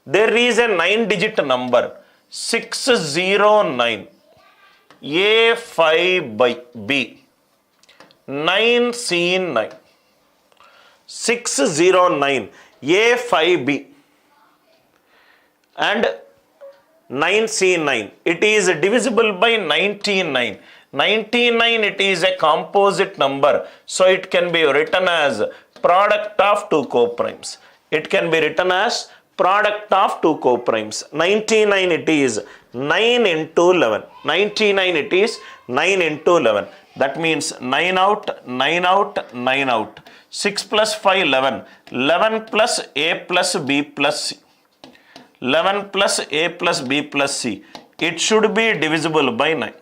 There is a 9-digit number 609 A5 by B 9C9 609 A5B and 9C9. It is divisible by 99. 99, it is a composite number, so it can be written as product of two coprimes. It can be written as product of two coprimes. 99, it is 9 into 11. 99, it is 9 into 11. That means 9 out, 9 out, 9 out. 6 plus 5, 11. 11 plus A plus B plus C. 11 plus A plus B plus C. It should be divisible by 9.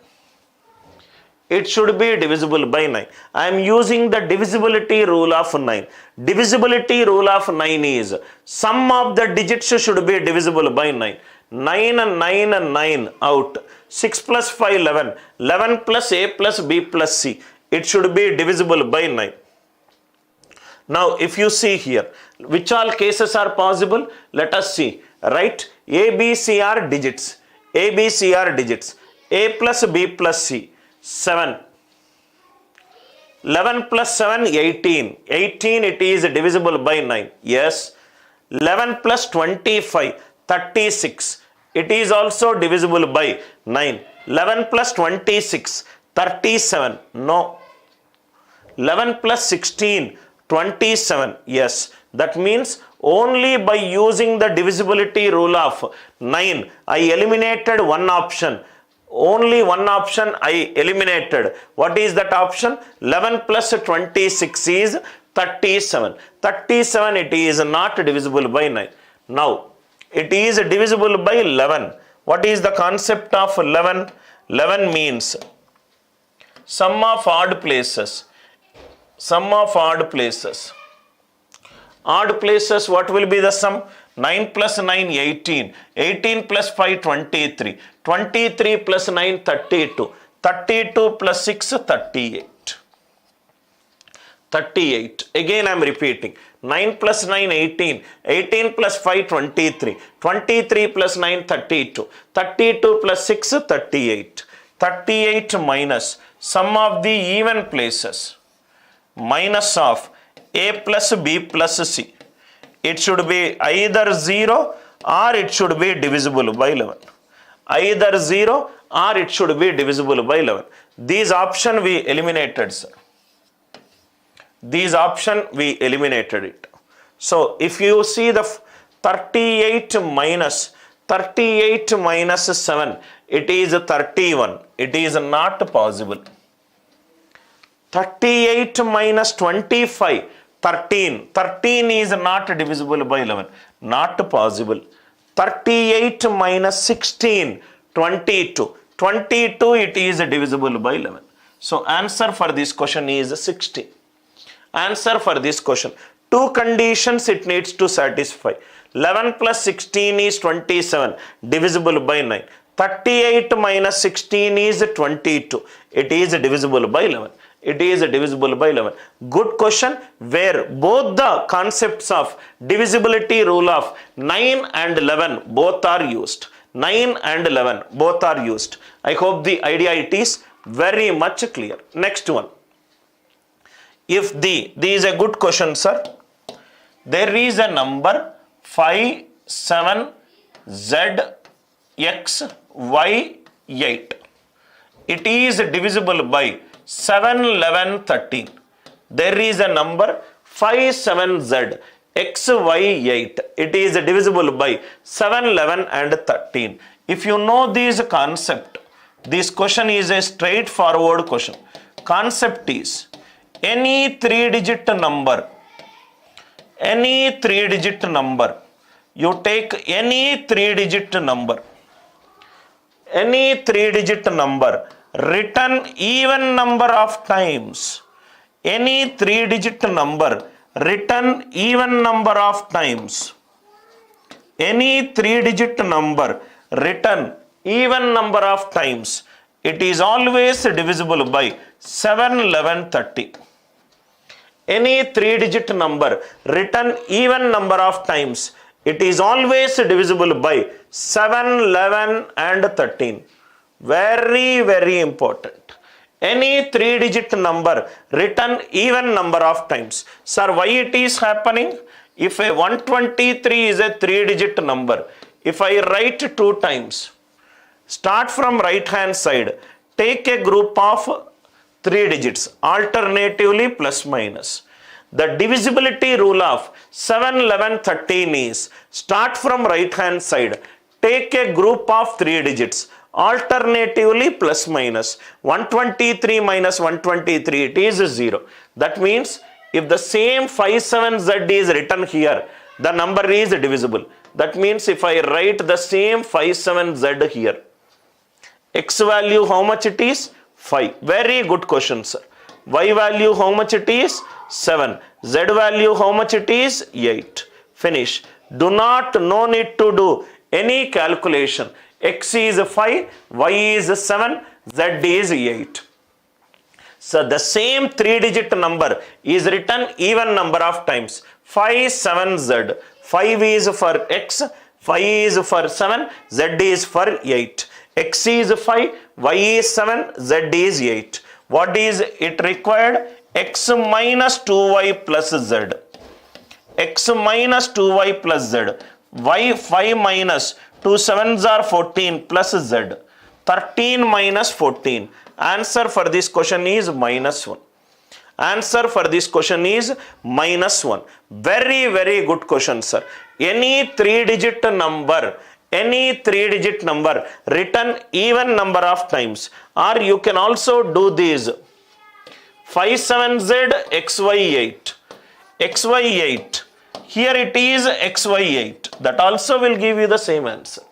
It should be divisible by 9. I am using the divisibility rule of 9. Divisibility rule of 9 is sum of the digits should be divisible by 9. 9 and 9 and 9 out. 6 plus 5, 11. 11 plus A plus B plus C. It should be divisible by 9. Now, if you see here, which all cases are possible? Let us see. Right? A, B, C are digits. A, B, C are digits. A plus B plus C. 7. 11 plus 7, 18. 18, it is divisible by 9. Yes. 11 plus 25, 36. It is also divisible by 9. 11 plus 26, 37. No. 11 plus 16, 27. Yes. That means only by using the divisibility rule of 9, I eliminated one option. Only one option I eliminated. What is that option? 11 plus 26 is 37. 37, it is not divisible by 9. Now, it is divisible by 11. What is the concept of 11? 11 means sum of odd places. Sum of odd places. Odd places, what will be the sum? 9 plus 9, 18. 18 plus 5, 23. 23 plus 9, 32. 32 plus 6, 38. 38. Again I am repeating. 9 plus 9, 18. 18 plus 5, 23. 23 plus 9, 32. 32 plus 6, 38. 38 minus sum of the even places. Minus of A plus B plus C. It should be either 0 or it should be divisible by 11. Either 0 or it should be divisible by 11. These option we eliminated, sir. These option we eliminated it. So if you see the 38 minus 7, it is 31. It is not possible. 38 minus 25, 13. 13 is not divisible by 11. Not possible. 38 minus 16, 22. 22, it is divisible by 11. So answer for this question is 16. Answer for this question. Two conditions it needs to satisfy. 11 plus 16 is 27, divisible by 9. 38 minus 16 is 22. It is divisible by 11. It is divisible by 11. Good question where both the concepts of divisibility rule of 9 and 11 both are used. 9 and 11 both are used. I hope the idea it is very much clear. Next one. If this is a good question, sir. There is a number 5, 7, Z, X, Y, 8. It is divisible by 7, 11, 13. There is a number 5, 7, Z, X, Y, 8. It is divisible by 7, 11 and 13. If you know this concept, this question is a straightforward question. Concept is any 3-digit number, you take any 3-digit number, written even number of times. Any 3-digit number written even number of times. Any 3-digit number written even number of times. It is always divisible by 7, 11, 30. Any 3-digit number written even number of times. It is always divisible by 7, 11 and 13. Very, very important. Any 3-digit number written even number of times. Sir, why it is happening? If a 123 is a 3-digit number, if I write 2 times, start from right hand side, take a group of 3 digits, alternatively plus minus. The divisibility rule of 7, 11, 13 is start from right hand side, take a group of 3 digits, alternatively plus minus. 123 minus 123, it is 0. That means if the same 57z is written here, the number is divisible. That means if I write the same 57z here, x value how much it is? 5. Very good question, sir. Y value how much it is? 7. Z value how much it is? 8. Finish. Do not, no need to do any calculation. X is 5, Y is 7, Z is 8. So the same 3-digit number is written even number of times. 5, 7, Z. 5 is for X, 5 is for 7, Z is for 8. X is 5, Y is 7, Z is 8. What is it required? X minus 2Y plus Z. X minus 2Y plus Z. Y 5 minus 2 7s are 14 plus Z. 13 minus 14. Answer for this question is minus 1. Answer for this question is minus 1. Very, very good question, sir. Any 3-digit number, written even number of times, or you can also do these 57z xy8, xy8. Here it is xy8. That also will give you the same answer.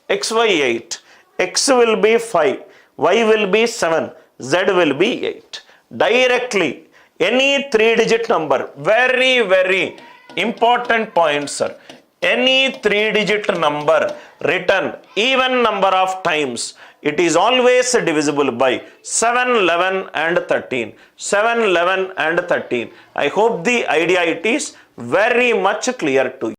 xy8. X will be 5, Y will be 7, Z will be 8. Directly, any 3-digit number, very, very important point, sir. Any 3-digit number written even number of times, it is always divisible by 7, 11 and 13. 7, 11 and 13. I hope the idea it is very much clear to you.